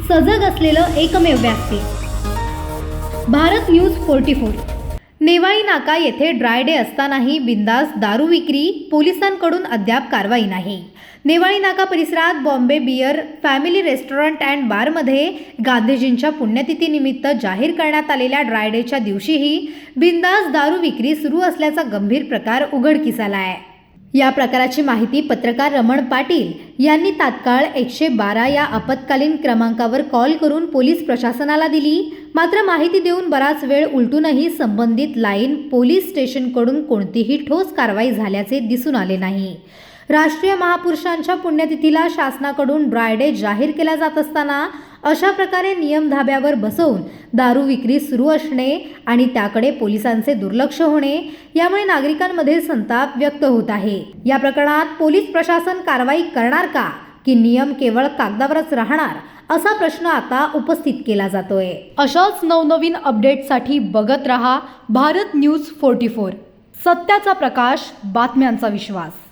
सजग असलेलं एकमेव व्यासपीठ भारत न्यूज 44। नेवाळी नाका येथे ड्राय डे असतानाही बिंदास दारू विक्री, पोलिसांकडून अद्याप कारवाई नाही। नेवाळी नाका परिसरात Bombay beer family restaurant and बारमध्ये गांधीजींच्या पुण्यतिथीनिमित्त जाहीर करण्यात आलेल्या ड्राय डेच्या दिवशीही बिंदास दारू विक्री सुरू असल्याचा गंभीर प्रकार उघडकीस आला आहे। या प्रकाराची माहिती पत्रकार रमण पाटील यांनी तात्काळ 112 या आपत्कालीन क्रमांकावर कॉल करून पोलीस प्रशासनाला दिली। मात्र माहिती देऊन बराच वेळ उलटूनही संबंधित लाईन पोलीस स्टेशनकडून कोणतीही ठोस कारवाई झाल्याचे दिसून आले नाही। राष्ट्रीय महापुरुषांच्या पुण्यतिथीला शासनाकडून ड्राय डे जाहीर केला जात असताना अशा प्रकारे नियम धाब्यावर बसवून दारू विक्री सुरू असणे आणि त्याकडे पोलिसांचे दुर्लक्ष होणे यामुळे नागरिकांमध्ये संताप व्यक्त होत आहे। या प्रकरणात पोलीस प्रशासन कारवाई करणार का की नियम केवळ कागदावरच राहणार असा प्रश्न आता उपस्थित केला जातोय। अशाच नवनवीन अपडेटसाठी बघत रहा भारत न्यूज 44। सत्याचा प्रकाश, बातम्यांचा विश्वास।